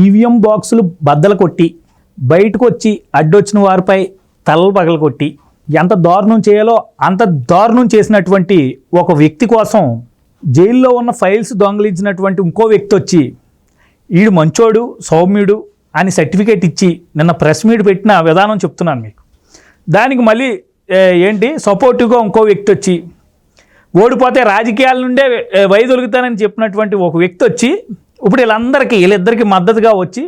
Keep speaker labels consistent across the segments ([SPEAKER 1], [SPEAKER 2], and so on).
[SPEAKER 1] EVM బాక్సులు బద్దలు కొట్టి బయటకు వచ్చి అడ్డొచ్చిన వారిపై తలలు పగలు కొట్టి ఎంత దారుణం చేయాలో అంత దారుణం చేసినటువంటి ఒక వ్యక్తి కోసం జైల్లో ఉన్న ఫైల్స్ దొంగిలించినటువంటి ఇంకో వ్యక్తి వచ్చి ఈడు మంచోడు సౌమ్యుడు అని సర్టిఫికేట్ ఇచ్చి నిన్న ప్రెస్ మీట్ పెట్టిన విధానం చెప్తున్నాను మీకు. దానికి మళ్ళీ సపోర్టివ్గా ఇంకో వ్యక్తి వచ్చి ఓడిపోతే రాజకీయాల నుండే వైదొలుగుతానని చెప్పినటువంటి ఒక వ్యక్తి వచ్చి ఇప్పుడు వీళ్ళిద్దరికీ మద్దతుగా వచ్చి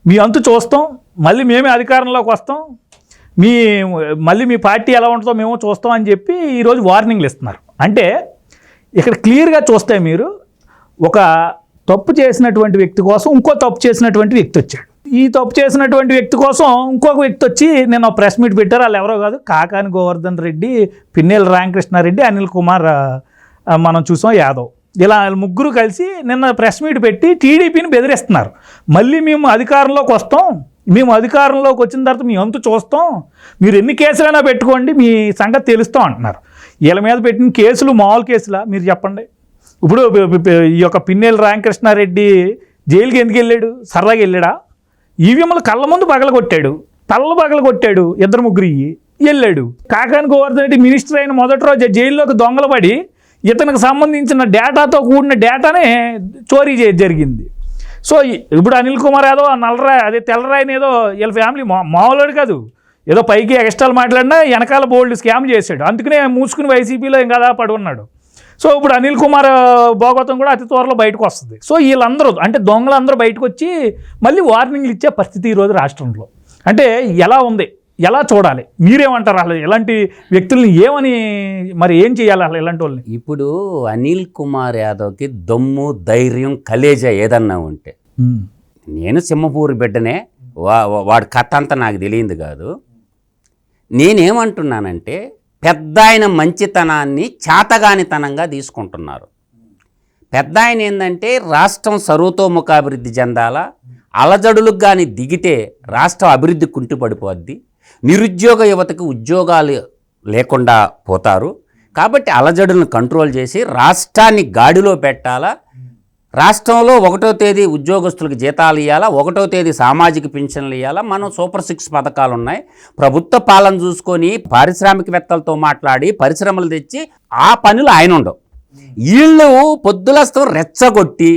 [SPEAKER 1] మీ అంతు చూస్తాం, మళ్ళీ మేమే అధికారంలోకి వస్తాం, మళ్ళీ మీ పార్టీ ఎలా ఉంటుందో మేము చూస్తాం అని చెప్పి ఈరోజు వార్నింగ్లు ఇస్తున్నారు. అంటే ఇక్కడ క్లియర్గా చూస్తే మీరు ఒక తప్పు చేసినటువంటి వ్యక్తి కోసం ఇంకో తప్పు చేసినటువంటి వ్యక్తి వచ్చాడు. ఈ తప్పు చేసినటువంటి వ్యక్తి కోసం ఇంకొక వ్యక్తి వచ్చి నేను ప్రెస్ మీట్ పెట్టారు. వాళ్ళు ఎవరో కాదు, కాకాని గోవర్ధన్ రెడ్డి, పిన్నెల రామకృష్ణారెడ్డి, అనిల్ కుమార్ మనం చూసాం యాదవ్, ఇలా ముగ్గురు కలిసి నిన్న ప్రెస్ మీట్ పెట్టి టీడీపీని బెదిరిస్తున్నారు. మళ్ళీ మేము అధికారంలోకి వస్తాం, మేము అధికారంలోకి వచ్చిన తర్వాత మీ అంతు చూస్తాం, మీరు ఎన్ని కేసులైనా పెట్టుకోండి, మీ సంగతి తెలుస్తాం అంటున్నారు. వీళ్ళ మీద పెట్టిన కేసులు మామూలు కేసులా మీరు చెప్పండి. ఇప్పుడు ఈ యొక్క పిన్నెల రామకృష్ణారెడ్డి జైలుకి ఎందుకు వెళ్ళాడు? సరదాగా వెళ్ళాడా? ఈవీఎంలు కళ్ళ ముందు పగలగొట్టాడు, తలలు పగలగొట్టాడు, ఇద్దరు ముగ్గురు వెళ్ళాడు. కాకాని గోవర్ధన్ రెడ్డి మినిస్టర్ అయిన మొదటి రోజు జైల్లోకి దొంగలు పడి ఇతనికి సంబంధించిన డేటాతో కూడిన డేటానే చోరీ జరిగింది. సో ఇప్పుడు అనిల్ కుమార్ యాదవ్ తెల్లరాయిని ఏదో వీళ్ళ ఫ్యామిలీ మామూలు కాదు, ఏదో పైకి ఎక్స్ట్రాలు మాట్లాడినా వెనకాల బోల్డ్ స్కామ్ చేశాడు, అందుకనే మూసుకుని వైసీపీలో ఇంకా పడి ఉన్నాడు. సో ఇప్పుడు అనిల్ కుమార్ భోగవతం కూడా అతి త్వరలో బయటకు వస్తుంది. సో వీళ్ళందరూ అంటే దొంగలందరూ బయటకు వచ్చి మళ్ళీ వార్నింగ్లు ఇచ్చే పరిస్థితి ఈరోజు రాష్ట్రంలో. అంటే ఎలా ఉంది, ఎలా చూడాలి, మీరేమంటారు? అసలు ఇలాంటి వ్యక్తుల్ని మరి ఏం చేయాలి అసలు ఇలాంటి వాళ్ళని?
[SPEAKER 2] ఇప్పుడు అనిల్ కుమార్ యాదవ్కి దమ్ము ధైర్యం కలేజా ఏదన్నా ఉంటే, నేను సింహపూరి బిడ్డనే, వాడి కథ అంతా నాకు తెలియదు కాదు. నేనేమంటున్నానంటే పెద్ద ఆయన మంచితనాన్ని చాతగానితనంగా తీసుకుంటున్నారు. పెద్ద ఆయన ఏంటంటే రాష్ట్రం సర్వతోముఖాభివృద్ధి చెందాలా, అలజడులకు కానీ దిగితే రాష్ట్రం అభివృద్ధి కుంటుపడిపోద్ది, నిరుద్యోగ యువతకు ఉద్యోగాలు లేకుండా పోతారు. కాబట్టి అలజడులను కంట్రోల్ చేసి రాష్ట్రాన్ని గాడిలో పెట్టాలా, రాష్ట్రంలో 1వ తేదీ ఉద్యోగస్తులకు జీతాలు ఇవ్వాలా, 1వ తేదీ సామాజిక పింఛన్లు ఇవ్వాలా, మనం సూపర్ 6 పథకాలు ఉన్నాయి, ప్రభుత్వ పాలన చూసుకొని పారిశ్రామికవేత్తలతో మాట్లాడి పరిశ్రమలు తెచ్చి ఆ పనులు ఆయన ఉండవు. వీళ్ళు పొద్దులస్తం రెచ్చగొట్టి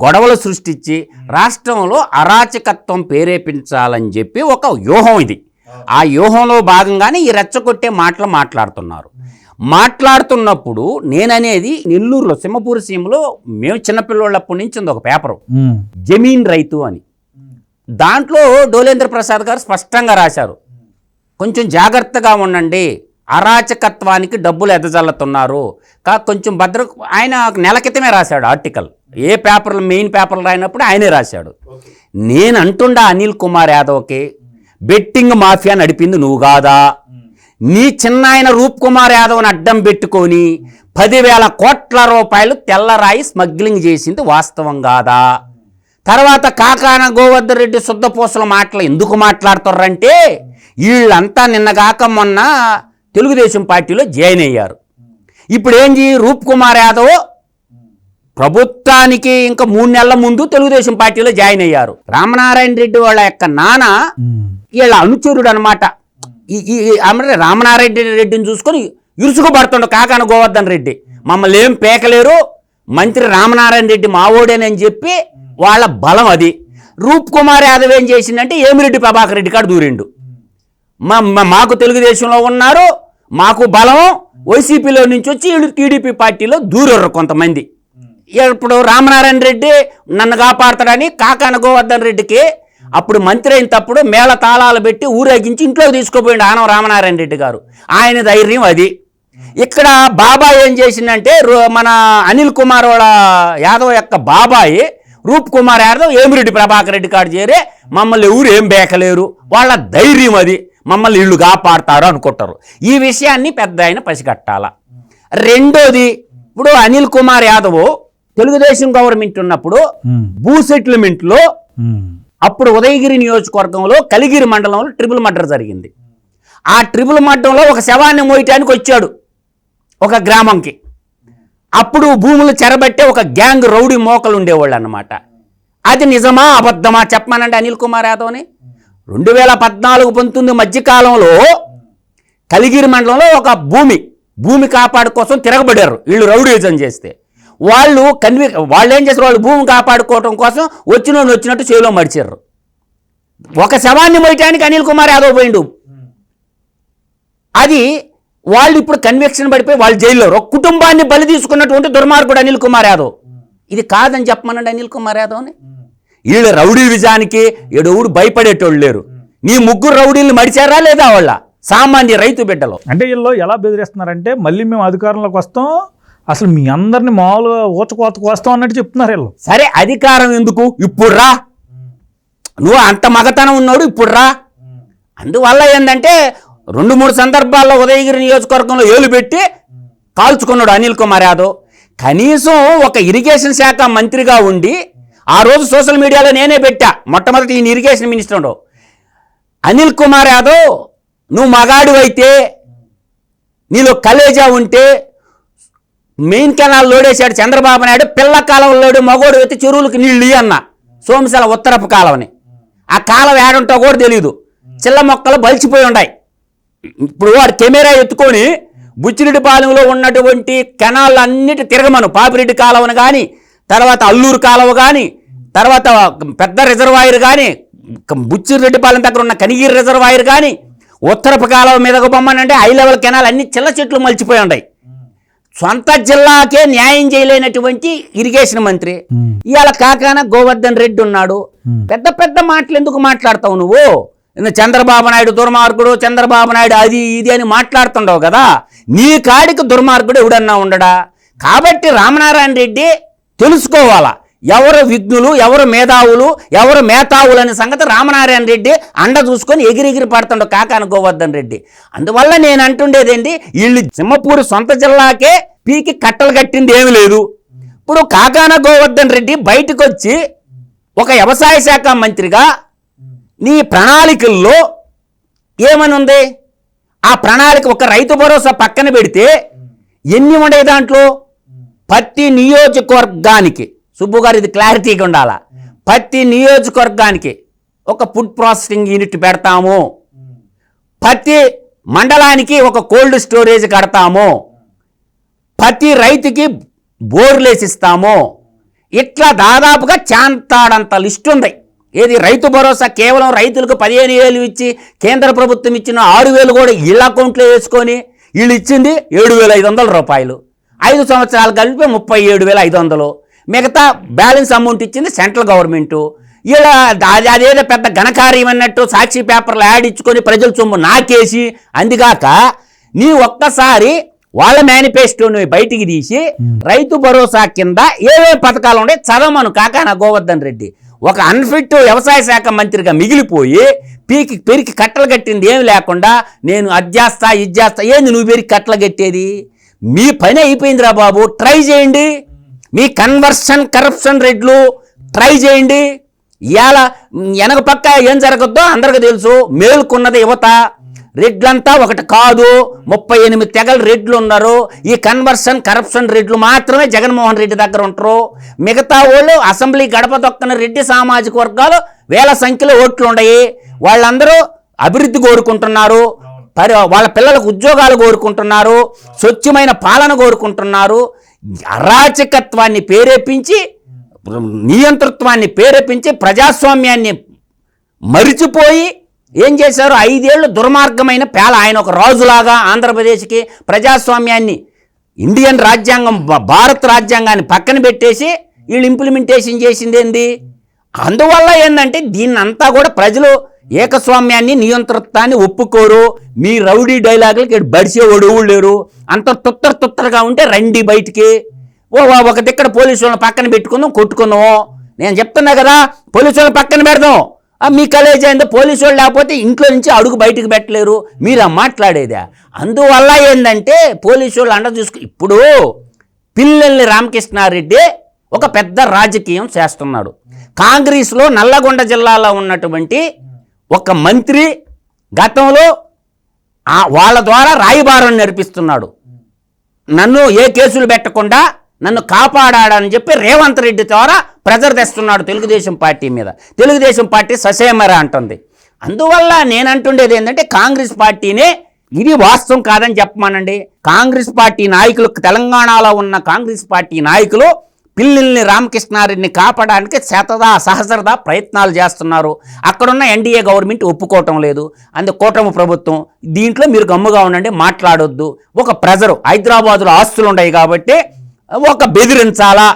[SPEAKER 2] గొడవలు సృష్టించి రాష్ట్రంలో అరాచకత్వం ప్రేరేపించాలని చెప్పి ఒక వ్యూహం ఇది. ఆ వ్యూహంలో భాగంగానే ఈ రెచ్చగొట్టే మాట్లాడుతున్నారు. మాట్లాడుతున్నప్పుడు నేననేది నెల్లూరులో సింహపూరి సీమలో మేము చిన్నపిల్లోళ్ళప్పటి నుంచి ఉంది ఒక పేపరు, జమీన్ రైతు అని. దాంట్లో డోలేంద్ర ప్రసాద్ గారు స్పష్టంగా రాశారు, కొంచెం జాగ్రత్తగా ఉండండి, అరాచకత్వానికి డబ్బులు ఎదజల్లుతున్నారు. కొంచెం ఆయన నెల క్రితమే రాశాడు ఆర్టికల్, ఏ పేపర్లు మెయిన్ పేపర్లు రాయినప్పుడు ఆయనే రాశాడు. నేను అంటుండా అనిల్ కుమార్ యాదవ్కి బెట్టింగ్ మాఫియా నడిపింది నువ్వు కాదా, నీ చిన్నాయన రూప్ కుమార్ యాదవ్ని అడ్డం పెట్టుకొని 10,000 కోట్ల రూపాయలు తెల్లరాయి స్మగ్లింగ్ చేసింది వాస్తవం కాదా? తర్వాత కాకాన గోవర్ధన్ రెడ్డి శుద్ధపూసల మాటలు ఎందుకు మాట్లాడుతారంటే వీళ్ళంతా నిన్నగాక మొన్న తెలుగుదేశం పార్టీలో జాయిన్ అయ్యారు. ఇప్పుడు ఏంటి, రూప్ కుమార్ యాదవ్ ప్రభుత్వానికి ఇంకా 3 నెలల ముందు తెలుగుదేశం పార్టీలో జాయిన్ అయ్యారు. రామనారాయణ రెడ్డి వాళ్ళ యొక్క నాన్న వీళ్ళ అనుచరుడు అనమాట. రామనారాయణ రెడ్డిని చూసుకొని ఇరుసుకుపడుతుండ కాకాన గోవర్ధన్ రెడ్డి, మమ్మల్ని ఏం పేకలేరు, మంత్రి రామనారాయణ రెడ్డి మావోడేనని చెప్పి వాళ్ళ బలం అది. రూప్ కుమార్ యాదవ్ ఏం చేసిందంటే ఏమిరెడ్డి ప్రభాకర్ రెడ్డి కాడ దూరిండు, మాకు తెలుగుదేశంలో ఉన్నారు, మాకు బలం, వైసీపీలో నుంచి వచ్చి వీళ్ళు టీడీపీ పార్టీలో దూరరు కొంతమంది. ఇప్పుడు రామనారాయణ రెడ్డి నన్ను కాపాడతాడని కాకాన గోవర్ధన్ రెడ్డికి అప్పుడు మంత్రి అయిన తప్పుడు మేళ తాళాలు పెట్టి ఊరేగించి ఇంట్లోకి తీసుకుపోయిండు ఆనవ రామనారాయణ రెడ్డి గారు. ఆయన ధైర్యం అది. ఇక్కడ బాబాయ్ ఏం చేసిందంటే మన అనిల్ కుమార్ వాళ్ళ యాదవ్ యొక్క బాబాయి రూప్ కుమార్ యాదవ్ ఏమిరెడ్డి ప్రభాకర్ రెడ్డి కాడు చేరే మమ్మల్ని ఎవరు ఏం బేకలేరు, వాళ్ళ ధైర్యం అది, మమ్మల్ని ఇళ్ళు కాపాడతారు అనుకుంటారు. ఈ విషయాన్ని పెద్ద ఆయన పసిగట్టాల. రెండోది, ఇప్పుడు అనిల్ కుమార్ యాదవ్ తెలుగుదేశం గవర్నమెంట్ ఉన్నప్పుడు భూ సెటిల్మెంట్లో అప్పుడు ఉదయగిరి నియోజకవర్గంలో కలిగిరి మండలంలో ట్రిపుల్ మర్డర్ జరిగింది. ఆ ట్రిపుల్ మర్డర్లో ఒక శవాన్ని మోయటానికి వచ్చాడు ఒక గ్రామంకి. అప్పుడు భూములు చెరబట్టే ఒక గ్యాంగ్ రౌడీ మోకలు ఉండేవాళ్ళు అన్నమాట. అది నిజమా అబద్ధమా చెప్పమానండి అనిల్ కుమార్ యాదవ్ని. 2014-19 మధ్యకాలంలో కలిగిరి మండలంలో ఒక భూమి కాపాడు కోసం తిరగబడారు వీళ్ళు, రౌడీజం చేస్తే. వాళ్ళు ఏం చేశారు, వాళ్ళు భూమి కాపాడుకోవడం కోసం వచ్చినట్టు చేలో మడిచారు. ఒక శవాన్ని మోయటానికి అనిల్ కుమార్ యాదవ్ పోయిండు. అది వాళ్ళు ఇప్పుడు కన్విక్షన్ పడిపోయి వాళ్ళు జైల్లో ఒక కుటుంబాన్ని బలి తీసుకున్నటువంటి దుర్మార్గుడు అనిల్ కుమార్ యాదవ్. ఇది కాదని చెప్పమనండి అనిల్ కుమార్ యాదవ్ని. వీళ్ళ రౌడీ విజయానికి ఎడుగుడు భయపడేటోళ్ళు లేరు. నీ 3 రౌడీలు మడిచారా లేదా వాళ్ళ సామాన్య రైతు బిడ్డలు.
[SPEAKER 1] అంటే వీళ్ళు ఎలా బెదిరిస్తున్నారంటే మళ్ళీ మేము అధికారంలోకి వస్తాం, అసలు మీ అందరిని మామూలుగా ఊచకోతకు వస్తాం అన్నట్టు చెప్తున్నారు వీళ్ళు.
[SPEAKER 2] సరే అధికారం ఎందుకు, ఇప్పుడు రా, నువ్వు అంత మగతనం ఉన్నాడు ఇప్పుడు రా. అందువల్ల ఏంటంటే 2-3 సందర్భాల్లో ఉదయగిరి నియోజకవర్గంలో ఏలు పెట్టి కాల్చుకున్నాడు అనిల్ కుమార్ యాదవ్. కనీసం ఒక ఇరిగేషన్ శాఖ మంత్రిగా ఉండి, ఆ రోజు సోషల్ మీడియాలో నేనే పెట్టా, మొట్టమొదటి ఈయన ఇరిగేషన్ మినిస్టర్ ఉండవు, అనిల్ కుమార్ యాదవ్ నువ్వు మగాడు అయితే, నీలో కలేజా ఉంటే మెయిన్ కెనాల్ లోడేశాడు చంద్రబాబు నాయుడు, పిల్ల కాలంలోడు మగోడు అయితే చెరువులకు నీళ్ళు అన్న సోమశాల ఉత్తరపు కాలవని. ఆ కాలం ఏడుంటో కూడా తెలియదు, చిల్ల మొక్కలు బలిచిపోయి ఉన్నాయి. ఇప్పుడు వాడు కెమెరా ఎత్తుకొని బుచ్చిరెడ్డిపాలెంలో ఉన్నటువంటి కెనాల్ అన్నిటి తిరగమను, పాపిరెడ్డి కాలువను కానీ, తర్వాత అల్లూరు కాలువ కానీ, తర్వాత పెద్ద రిజర్వాయర్ కానీ, బుచ్చిరెడ్డిపాలెం దగ్గర ఉన్న కనిగిరి రిజర్వాయర్ కానీ, ఉత్తరపు కాలువ మీదకు బొమ్మనంటే హై లెవెల్ కెనాల్ అన్ని చిల్ల చెట్లు మలిచిపోయి ఉన్నాయి. సొంత జిల్లాకే న్యాయం చేయలేనటువంటి ఇరిగేషన్ మంత్రి ఇవాళ కాకాన గోవర్ధన్ రెడ్డి ఉన్నాడు. పెద్ద పెద్ద మాటలు ఎందుకు మాట్లాడతావు నువ్వు? చంద్రబాబు నాయుడు దుర్మార్గుడు, చంద్రబాబు నాయుడు అది ఇది అని మాట్లాడుతుండవు కదా. నీ కాడికి దుర్మార్గుడు ఎవడన్నా ఉండడా? కాబట్టి రామనారాయణ రెడ్డి తెలుసుకోవాలా ఎవరు విఘ్నులు, ఎవరు మేధావులు, ఎవరు మేధావులు అనే సంగతి రామనారాయణ రెడ్డి అండ చూసుకొని ఎగిరెగిరి పడుతుండవు కాకాన గోవర్ధన్ రెడ్డి. అందువల్ల నేను అంటుండేదేంటి, వీళ్ళు సింహపూర్ సొంత జిల్లాకే పీకి కట్టలు కట్టింది ఏమి లేదు. ఇప్పుడు కాకాన గోవర్ధన్ రెడ్డి బయటకు వచ్చి ఒక వ్యవసాయ శాఖ మంత్రిగా నీ ప్రణాళికల్లో ఏమని ఉంది? ఆ ప్రణాళిక ఒక రైతు భరోసా పక్కన పెడితే ఎన్ని ఉండే దాంట్లో? ప్రతి నియోజకవర్గానికి, సుబ్బు గారు ఇది క్లారిటీగా ఉండాలా, ప్రతి నియోజకవర్గానికి ఒక ఫుడ్ ప్రాసెసింగ్ యూనిట్ పెడతాము, ప్రతి మండలానికి ఒక కోల్డ్ స్టోరేజ్ కడతాము, ప్రతి రైతుకి బోర్లేసిస్తాము. ఇట్లా దాదాపుగా చాంతాడంత లిస్ట్ ఉంది. ఏది రైతు భరోసా కేవలం రైతులకు 15,000 ఇచ్చి కేంద్ర ప్రభుత్వం ఇచ్చిన 6,000 కూడా ఇళ్ళ అకౌంట్లో వేసుకొని వీళ్ళు ఇచ్చింది 7,500 రూపాయలు. 5 సంవత్సరాలు కలిపి 37,500. మిగతా బ్యాలెన్స్ అమౌంట్ ఇచ్చింది సెంట్రల్ గవర్నమెంటు. ఇలా అదేదో పెద్ద ఘనకార్యం అన్నట్టు సాక్షి పేపర్లు యాడ్ ఇచ్చుకొని ప్రజల సొమ్ము నాకేసి, అందుగాక నీ ఒక్కసారి వాళ్ళ మేనిఫెస్టోని బయటికి తీసి రైతు భరోసా కింద ఏవే పథకాలు ఉన్నాయి చదవమను కాకాన గోవర్ధన్ రెడ్డి. ఒక అన్ఫిట్ వ్యవసాయ శాఖ మంత్రిగా మిగిలిపోయి పెరికి కట్టలు కట్టింది ఏమి లేకుండా నేను అధ్యాస్తా ఇజ్జేస్తా. ఏంది నువ్వు పెరికి కట్టలు కట్టేది? మీ పని అయిపోయిందిరా బాబు, ట్రై చేయండి. మీ కరప్షన్ రెడ్లు ట్రై చేయండి. ఇవాళ వెనక పక్క ఏం జరగద్దో అందరికీ తెలుసు. మేల్కొన్నది యువత. రెడ్లంతా ఒకటి కాదు, 38 తెగల రెడ్లు ఉన్నారు. ఈ కరప్షన్ రెడ్లు మాత్రమే జగన్మోహన్ రెడ్డి దగ్గర ఉంటారు. మిగతా వాళ్ళు అసెంబ్లీ గడప దొక్కన రెడ్డి సామాజిక వర్గాలు వేల సంఖ్యలో ఓట్లు ఉన్నాయి. వాళ్ళందరూ అభివృద్ధి కోరుకుంటున్నారు, వాళ్ళ పిల్లలకు ఉద్యోగాలు కోరుకుంటున్నారు, స్వచ్ఛమైన పాలన కోరుకుంటున్నారు. అరాచకత్వాన్ని ప్రేరేపించి, నియంతృత్వాన్ని ప్రేరేపించి, ప్రజాస్వామ్యాన్ని మరిచిపోయి ఏం చేశారు? 5 ఏళ్ళు దుర్మార్గమైన పేల. ఆయన ఒక రాజులాగా ఆంధ్రప్రదేశ్కి ప్రజాస్వామ్యాన్ని, ఇండియన్ రాజ్యాంగం, భారత రాజ్యాంగాన్ని పక్కన పెట్టేసి వీళ్ళు ఇంప్లిమెంటేషన్ చేసింది ఏంది? అందువల్ల ఏంటంటే దీన్నంతా కూడా ప్రజలు ఏకస్వామ్యాన్ని, నియంతృత్వాన్ని ఒప్పుకోరు. మీ రౌడీ డైలాగులకి బడిసే ఒడువులు లేరు. అంత తుత్తరగా ఉంటే రండి బయటికి. ఒక దిక్కడ పోలీసు వాళ్ళని పక్కన పెట్టుకుందాం, కొట్టుకుందాం. నేను చెప్తున్నా కదా, పోలీసు వాళ్ళని పక్కన పెడదాం. మీ కలేజ్ అయిందో పోలీసు వాళ్ళు లేకపోతే ఇంట్లో నుంచి అడుగు బయటకు పెట్టలేరు. మీరు మాట్లాడేదా? అందువల్ల ఏంటంటే పోలీసు వాళ్ళు అండ చూసుకు. ఇప్పుడు పిల్లల్ని రామకృష్ణారెడ్డి ఒక పెద్ద రాజకీయం చేస్తున్నాడు. కాంగ్రెస్లో నల్లగొండ జిల్లాలో ఉన్నటువంటి ఒక మంత్రి గతంలో వాళ్ళ ద్వారా రాయబారం నడిపిస్తున్నాడు. నన్ను ఏ కేసులు పెట్టకుండా నన్ను కాపాడాడని చెప్పి రేవంత్ రెడ్డి ద్వారా ప్రెజర్ తెస్తున్నాడు తెలుగుదేశం పార్టీ మీద. తెలుగుదేశం పార్టీ ససేమరా అంటుంది. అందువల్ల నేనంటుండేది ఏంటంటే కాంగ్రెస్ పార్టీనే, ఇది వాస్తవం కాదని చెప్పమానండి, కాంగ్రెస్ పార్టీ నాయకులు, తెలంగాణలో ఉన్న కాంగ్రెస్ పార్టీ నాయకులు పిల్లిల్ని రామకృష్ణారెడ్డిని కాపాడడానికి సహస్రదా ప్రయత్నాలు చేస్తున్నారు. అక్కడున్న ఎన్డీఏ గవర్నమెంట్ ఒప్పుకోవటం లేదు. అందుకే కూటమి ప్రభుత్వం దీంట్లో మీరు గమ్ముగా ఉండండి, మాట్లాడొద్దు. ఒక ప్రెజరు, హైదరాబాదులో ఆస్తులు ఉన్నాయి కాబట్టి ఒక బెదిరించాలా,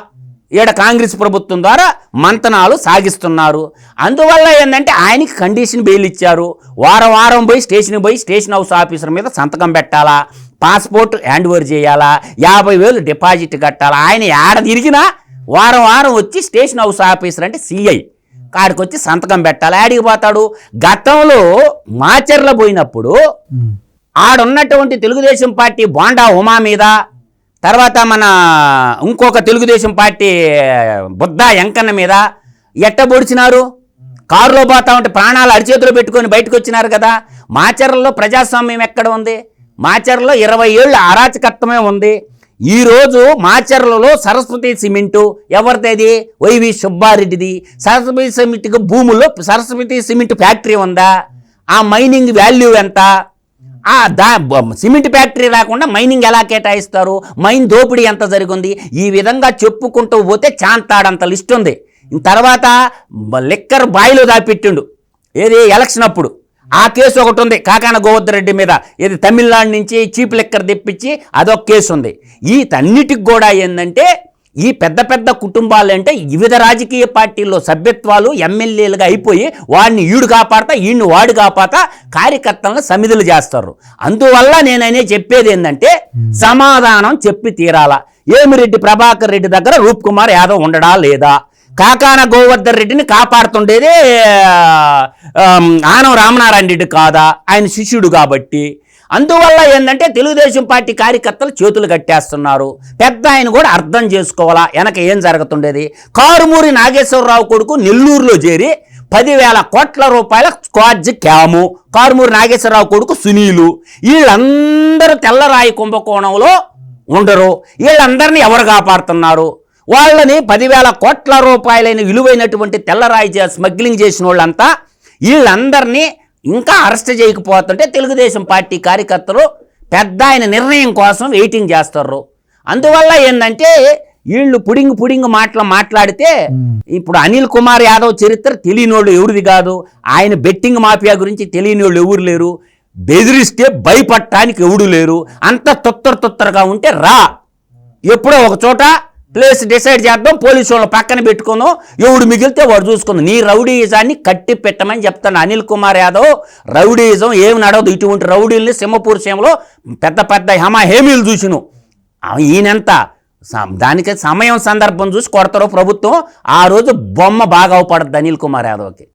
[SPEAKER 2] ఈడ కాంగ్రెస్ ప్రభుత్వం ద్వారా మంతనాలు సాగిస్తున్నారు. అందువల్ల ఏంటంటే ఆయనకి కండిషన్ బెయిల్ ఇచ్చారు. వారం పోయి స్టేషన్ హౌస్ ఆఫీసర్ మీద సంతకం పెట్టాలా, పాస్పోర్ట్ హ్యాండ్ ఓవర్ చేయాలా, 50,000 డిపాజిట్ కట్టాలా. ఆయన ఏడ తిరిగినా వారం వచ్చి స్టేషన్ హౌస్ ఆఫీసర్ అంటే సిఐ కాడికి వచ్చి సంతకం పెట్టాలి. ఆడికి పోతాడు. గతంలో మాచర్ల పోయినప్పుడు ఆడున్నటువంటి తెలుగుదేశం పార్టీ బోండా ఉమా మీద, తర్వాత మన ఇంకొక తెలుగుదేశం పార్టీ బుద్ధ వెంకన్న మీద ఎట్ట పొడిచినారు. కారులో పోతా ఉంటే ప్రాణాలు అరిచేతులు పెట్టుకొని బయటకు వచ్చినారు కదా. మాచర్లలో ప్రజాస్వామ్యం ఎక్కడ ఉంది? మాచర్లలో 20 ఏళ్ళు అరాచకత్వమే ఉంది. ఈరోజు మాచర్లలో సరస్వతి సిమెంటు ఎవరిది? వైవి సుబ్బారెడ్డిది. సరస్వతి సిమెంట్కి భూముల్లో సరస్వతి సిమెంట్ ఫ్యాక్టరీ ఉందా? ఆ మైనింగ్ వాల్యూ ఎంత? సిమెంట్ ఫ్యాక్టరీ రాకుండా మైనింగ్ ఎలా కేటాయిస్తారు? మైన్ దోపిడీ ఎంత జరిగింది? ఈ విధంగా చెప్పుకుంటూ పోతే చాంతాడంత లిస్ట్ ఉంది. తర్వాత లిక్కర్ బాయిలో దాపెట్టిండు, ఏది ఎలక్షన్ అప్పుడు. ఆ కేసు ఒకటి ఉంది కాకాన గోవర్ధన్ రెడ్డి మీద, ఇది తమిళనాడు నుంచి చీప్ లిక్కర్ తెప్పించి అదొక కేసు ఉంది. వీటన్నిటికి కూడా ఏంటంటే ఈ పెద్ద కుటుంబాలు అంటే వివిధ రాజకీయ పార్టీల్లో సభ్యత్వాలు ఎమ్మెల్యేలుగా అయిపోయి వాడిని ఈడు కాపాడతా, ఈయన్ని వాడు కాపాడతా కార్యకర్తలను సమిధులు చేస్తారు. అందువల్ల నేననే చెప్పేది ఏంటంటే సమాధానం చెప్పి తీరాలా. ఏమిరెడ్డి ప్రభాకర్ రెడ్డి దగ్గర రూప్ కుమార్ యాదవ్ ఉండడా లేదా? కాకాన గోవర్ధన్ రెడ్డిని కాపాడుతుండేది ఆనం రామనారాయణ రెడ్డి కాదా? ఆయన శిష్యుడు కాబట్టి. అందువల్ల ఏంటంటే తెలుగుదేశం పార్టీ కార్యకర్తలు చేతులు కట్టేస్తున్నారు. పెద్ద ఆయన కూడా అర్థం చేసుకోవాలా వెనక ఏం జరుగుతుండేది. కారుమూరి నాగేశ్వరరావు కొడుకు నెల్లూరులో చేరి 10,000 కోట్ల రూపాయల స్క్వాడ్జ్ క్యాము, కారుమూరి నాగేశ్వరరావు కొడుకు సునీలు, వీళ్ళందరూ తెల్లరాయి కుంభకోణంలో ఉండరు. వీళ్ళందరినీ ఎవరు కాపాడుతున్నారు? వాళ్ళని 10,000 కోట్ల రూపాయలైన విలువైనటువంటి తెల్లరాయి స్మగ్లింగ్ చేసిన వాళ్ళంతా వీళ్ళందరినీ ఇంకా అరెస్ట్ చేయకపోతుంటే తెలుగుదేశం పార్టీ కార్యకర్తలు పెద్ద ఆయన నిర్ణయం కోసం వెయిటింగ్ చేస్తారు. అందువల్ల ఏంటంటే వీళ్ళు పుడింగ్ మాట్లాడితే ఇప్పుడు అనిల్ కుమార్ యాదవ్ చరిత్ర తెలియనోళ్ళు ఎవరిది కాదు. ఆయన బెట్టింగ్ మాఫియా గురించి తెలియనోళ్ళు ఎవరు లేరు. బెదిరిస్తే భయపడటానికి ఎవడు లేరు. అంత తొత్తరగా ఉంటే రా, ఎప్పుడో ఒక చోట ప్లేస్ డిసైడ్ చేద్దాం, పోలీసు వాళ్ళు పక్కన పెట్టుకుందాం, ఎవడు మిగిలితే వాడు చూసుకుందాం. నీ రౌడీయిజాన్ని కట్టి పెట్టమని చెప్తాను. అనిల్ కుమార్ యాదవ్ రౌడీయిజం ఏమి నడవదు. ఇటువంటి రౌడీల్ని సింహపూర్ సీమలో పెద్ద హేమీలు చూసిను. ఈయనంత దానికి సమయం సందర్భం చూసి కొడతారో ప్రభుత్వం, ఆ రోజు బొమ్మ బాగా అవపడుతుంది అనిల్ కుమార్ యాదవ్కి.